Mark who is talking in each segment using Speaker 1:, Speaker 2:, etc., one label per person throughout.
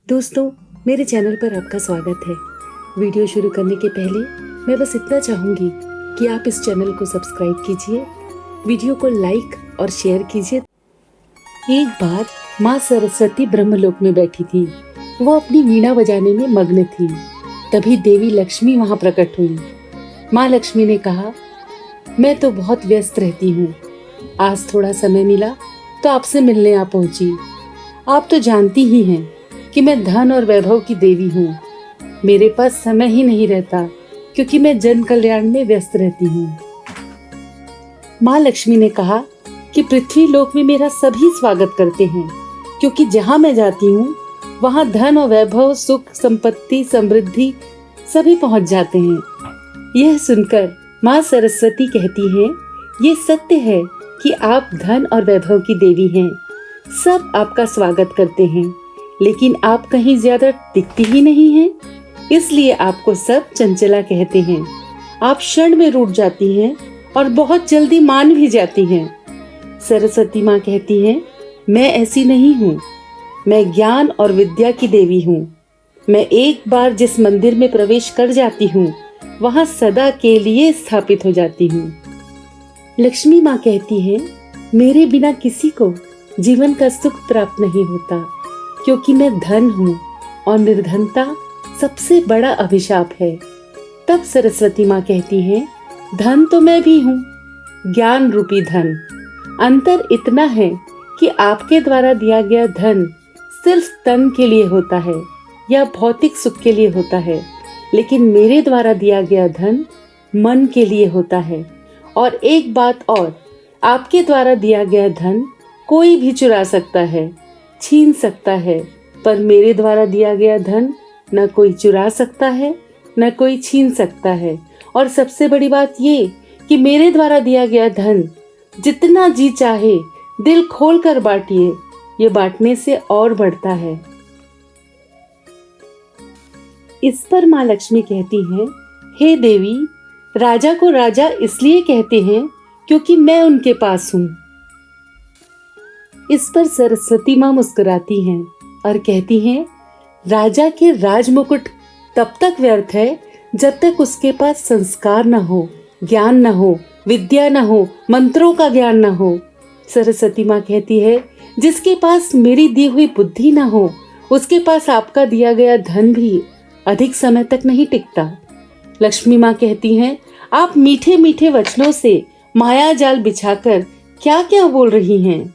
Speaker 1: दोस्तों, मेरे चैनल पर आपका स्वागत है। वीडियो शुरू करने के पहले मैं बस इतना चाहूंगी कि आप इस चैनल को सब्सक्राइब कीजिए, वीडियो को लाइक और शेयर कीजिए। एक बार माँ सरस्वती ब्रह्मलोक में बैठी थी। वो अपनी वीणा बजाने में मग्न थी। तभी देवी लक्ष्मी वहां प्रकट हुई। माँ लक्ष्मी ने कहा, मैं तो बहुत व्यस्त रहती हूँ, आज थोड़ा समय मिला तो आपसे मिलने आ पहुंची। आप तो जानती ही हैं कि मैं धन और वैभव की देवी हूँ। मेरे पास समय ही नहीं रहता क्योंकि मैं जन कल्याण में व्यस्त रहती हूँ। माँ लक्ष्मी ने कहा कि पृथ्वी लोक में मेरा सभी स्वागत करते हैं क्योंकि जहाँ मैं जाती हूँ वहाँ धन और वैभव, सुख, संपत्ति, समृद्धि सभी पहुँच जाते हैं। यह सुनकर माँ सरस्वती कहती हैं, ये सत्य है कि आप धन और वैभव की देवी हैं। सब आपका स्वागत करते हैं, लेकिन आप कहीं ज्यादा टिकती ही नहीं हैं, इसलिए आपको सब चंचला कहते हैं। आप क्षण में रूठ जाती हैं और बहुत जल्दी मान भी जाती हैं। सरस्वती माँ कहती हैं, मैं ऐसी नहीं हूँ। मैं ज्ञान और विद्या की देवी हूँ। मैं एक बार जिस मंदिर में प्रवेश कर जाती हूँ वहाँ सदा के लिए स्थापित हो जाती हूँ। लक्ष्मी माँ कहती हैं, मेरे बिना किसी को जीवन का सुख प्राप्त नहीं होता क्योंकि मैं धन हूँ और निर्धनता सबसे बड़ा अभिशाप है। तब सरस्वती माँ कहती हैं, धन तो मैं भी हूँ, ज्ञान रूपी धन। अंतर इतना है कि आपके द्वारा दिया गया धन सिर्फ तन के लिए होता है या भौतिक सुख के लिए होता है, लेकिन मेरे द्वारा दिया गया धन मन के लिए होता है। और एक बात और, आपके द्वारा दिया गया धन कोई भी चुरा सकता है, छीन सकता है, पर मेरे द्वारा दिया गया धन न कोई चुरा सकता है न कोई छीन सकता है। और सबसे बड़ी बात ये कि मेरे द्वारा दिया गया धन जितना जी चाहे दिल खोल कर बांटिए, ये बांटने से और बढ़ता है। इस पर माँ लक्ष्मी कहती हैं, हे देवी, राजा को राजा इसलिए कहते हैं क्योंकि मैं उनके पास हूँ। इस पर सरस्वती माँ मुस्कुराती हैं और कहती हैं, राजा के राजमुकुट तब तक व्यर्थ है जब तक उसके पास संस्कार न हो, ज्ञान न हो, विद्या न हो, मंत्रों का ज्ञान न हो। सरस्वती माँ कहती है, जिसके पास मेरी दी हुई बुद्धि न हो उसके पास आपका दिया गया धन भी अधिक समय तक नहीं टिकता। लक्ष्मी माँ कहती हैं, आप मीठे मीठे वचनों से माया जाल बिछाकर क्या क्या बोल रही हैं।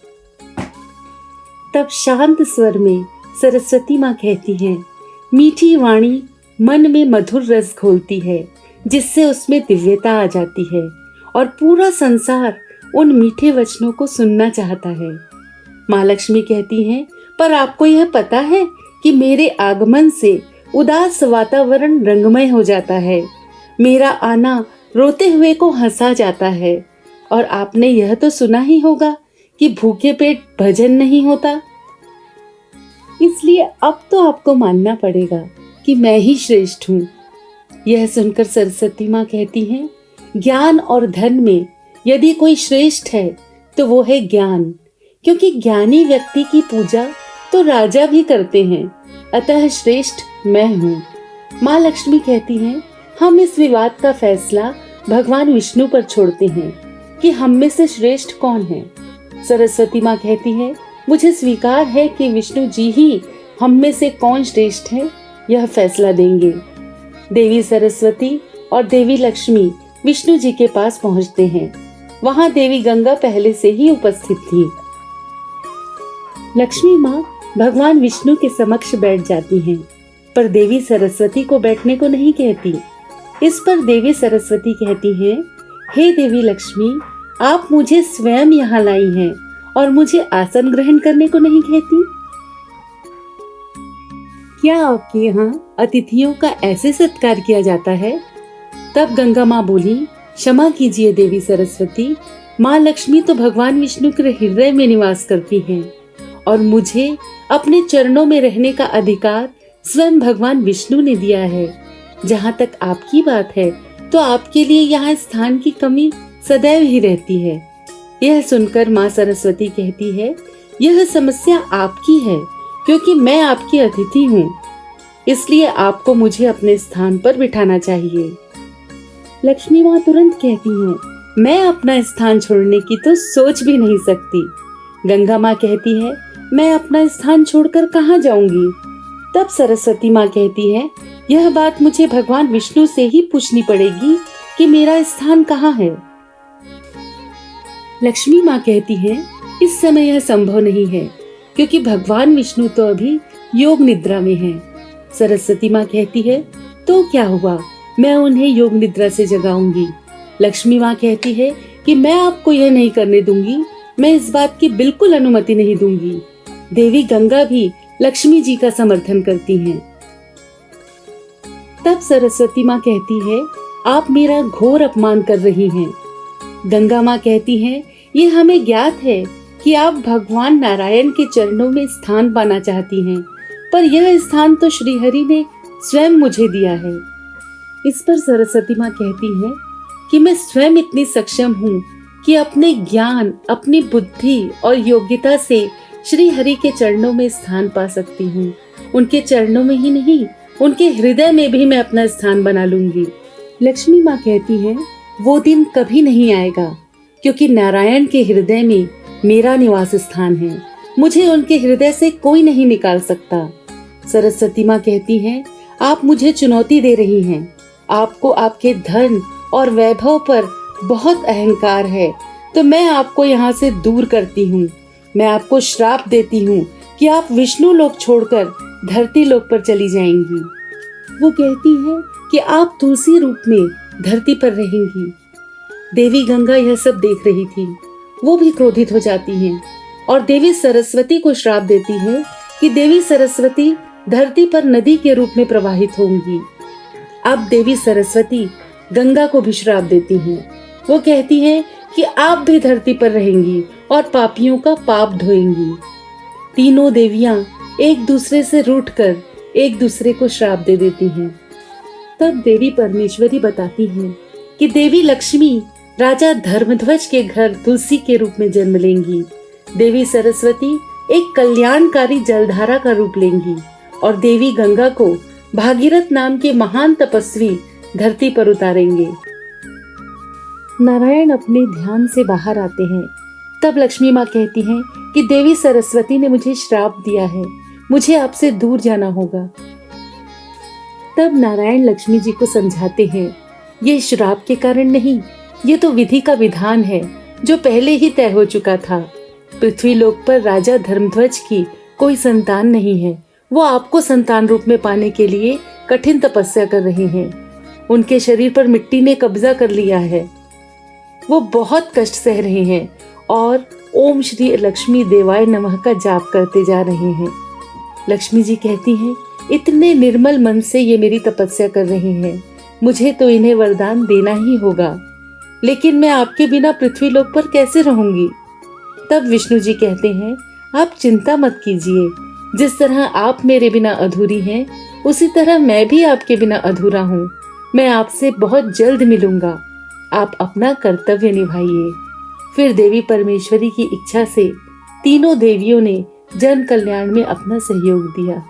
Speaker 1: तब शांत स्वर में सरस्वती माँ कहती हैं, मीठी वाणी मन में मधुर रस घोलती है जिससे उसमें दिव्यता आ जाती है और पूरा संसार उन मीठे वचनों को सुनना चाहता है। माँ लक्ष्मी कहती हैं, पर आपको यह पता है कि मेरे आगमन से उदास वातावरण रंगमय हो जाता है, मेरा आना रोते हुए को हंसा जाता है। और आपने यह तो सुना ही होगा कि भूखे पेट भजन नहीं होता। इसलिए अब तो आपको मानना पड़ेगा कि मैं ही श्रेष्ठ हूँ। यह सुनकर सरस्वती माँ कहती हैं, ज्ञान और धन में यदि कोई श्रेष्ठ है तो वो है ज्ञान, क्योंकि ज्ञानी व्यक्ति की पूजा तो राजा भी करते हैं, अतः श्रेष्ठ मैं हूँ। माँ लक्ष्मी कहती हैं, हम इस विवाद का फैसला भगवान विष्णु पर छोड़ते हैं कि हम में से श्रेष्ठ कौन है। सरस्वती माँ कहती है, मुझे स्वीकार है कि विष्णु जी ही हम में से कौन श्रेष्ठ है यह फैसला देंगे। देवी सरस्वती और देवी लक्ष्मी विष्णु जी के पास पहुंचते हैं। वहां देवी गंगा पहले से ही उपस्थित थी। लक्ष्मी माँ भगवान विष्णु के समक्ष बैठ जाती हैं, पर देवी सरस्वती को बैठने को नहीं कहती। इस पर देवी सरस्वती कहती हैं, हे देवी लक्ष्मी, आप मुझे स्वयं यहाँ लाई हैं और मुझे आसन ग्रहण करने को नहीं कहती। क्या आपके यहाँ अतिथियों का ऐसे सत्कार किया जाता है? तब गंगा माँ बोली, क्षमा कीजिए देवी सरस्वती, माँ लक्ष्मी तो भगवान विष्णु के हृदय में निवास करती हैं और मुझे अपने चरणों में रहने का अधिकार स्वयं भगवान विष्णु ने दिया है। जहाँ तक आपकी बात है तो आपके लिए यहाँ स्थान की कमी सदैव ही रहती है। यह सुनकर माँ सरस्वती कहती है, यह समस्या आपकी है क्योंकि मैं आपकी अतिथि हूँ, इसलिए आपको मुझे अपने स्थान पर बिठाना चाहिए। लक्ष्मी माँ तुरंत कहती हैं, मैं अपना स्थान छोड़ने की तो सोच भी नहीं सकती। गंगा माँ कहती है, मैं अपना स्थान छोड़कर कहाँ जाऊंगी। तब सरस्वती माँ कहती है, यह बात मुझे भगवान विष्णु से ही पूछनी पड़ेगी कि मेरा स्थान कहाँ है। लक्ष्मी माँ कहती है, इस समय यह संभव नहीं है, क्योंकि भगवान विष्णु तो अभी योग निद्रा में हैं। सरस्वती माँ कहती है, तो क्या हुआ, मैं उन्हें योग निद्रा से जगाऊंगी। लक्ष्मी माँ कहती है कि मैं आपको यह नहीं करने दूंगी, मैं इस बात की बिल्कुल अनुमति नहीं दूंगी। देवी गंगा भी लक्ष्मी जी का समर्थन करती हैं। तब सरस्वती माँ कहती है, आप मेरा घोर अपमान कर रही हैं। गंगा माँ कहती हैं, ये हमें ज्ञात है कि आप भगवान नारायण के चरणों में स्थान पाना चाहती हैं, पर यह स्थान तो श्रीहरि ने स्वयं मुझे दिया है। इस पर सरस्वती माँ कहती हैं कि मैं स्वयं इतनी सक्षम हूँ कि अपने ज्ञान, अपनी बुद्धि और योग्यता से श्री हरि के चरणों में स्थान पा सकती हूँ। उनके चरणों में ही नहीं, उनके हृदय में भी मैं अपना स्थान बना लूंगी। लक्ष्मी माँ कहती है, वो दिन कभी नहीं आएगा, क्योंकि नारायण के हृदय में मेरा निवास स्थान है। मुझे उनके हृदय से कोई नहीं निकाल सकता। सरस्वती माँ कहती हैं, आप मुझे चुनौती दे रही हैं। आपको आपके धन और वैभव पर बहुत अहंकार है, तो मैं आपको यहाँ से दूर करती हूँ। मैं आपको श्राप देती हूँ कि आप विष्णु लोक छोड़कर धरती लोक पर चली जाएंगी। वो कहती है कि आप तुलसी रूप में धरती पर रहेंगी। देवी गंगा यह सब देख रही थी। वो भी क्रोधित हो जाती हैं और देवी सरस्वती को श्राप देती है कि देवी सरस्वती धरती पर नदी के रूप में प्रवाहित होंगी। अब देवी सरस्वती गंगा को भी श्राप देती हैं। वो कहती हैं कि आप भी धरती पर रहेंगी और पापियों का पाप धोएंगी। तीनों देवियां एक दूसरे से रूठकर एक दूसरे को श्राप दे देती हैं। तब देवी परमेश्वरी बताती हैं कि देवी लक्ष्मी राजा धर्मध्वज के घर तुलसी के रूप में जन्म लेंगी। देवी सरस्वती एक कल्याणकारी जलधारा का रूप लेंगी और देवी गंगा को भागीरथ नाम के महान तपस्वी धरती पर उतारेंगे। नारायण अपने ध्यान से बाहर आते हैं। तब लक्ष्मी माँ कहती हैं कि देवी सरस्वती ने मुझे श्राप दिया है, मुझे आपसे दूर जाना होगा। तब नारायण लक्ष्मी जी को समझाते हैं, ये श्राप के कारण नहीं, ये तो विधि का विधान है जो पहले ही तय हो चुका था। पृथ्वी लोक पर राजा धर्मध्वज की कोई संतान नहीं है। वो आपको संतान रूप में पाने के लिए कठिन तपस्या कर रहे हैं। उनके शरीर पर मिट्टी ने कब्जा कर लिया है। वो बहुत कष्ट सह रहे हैं और ओम श्री लक्ष्मी देवाय नमः का जाप करते जा रहे हैं। लक्ष्मी जी कहती हैं, इतने निर्मल मन से ये मेरी तपस्या कर रहे हैं, मुझे तो इन्हें वरदान देना ही होगा, लेकिन मैं आपके बिना पृथ्वी लोक पर कैसे रहूंगी। तब विष्णु जी कहते हैं, आप चिंता मत कीजिए, जिस तरह आप मेरे बिना अधूरी हैं, उसी तरह मैं भी आपके बिना अधूरा हूँ। मैं आपसे बहुत जल्द मिलूंगा, आप अपना कर्तव्य निभाइए। फिर देवी परमेश्वरी की इच्छा से तीनों देवियों ने जन कल्याण में अपना सहयोग दिया।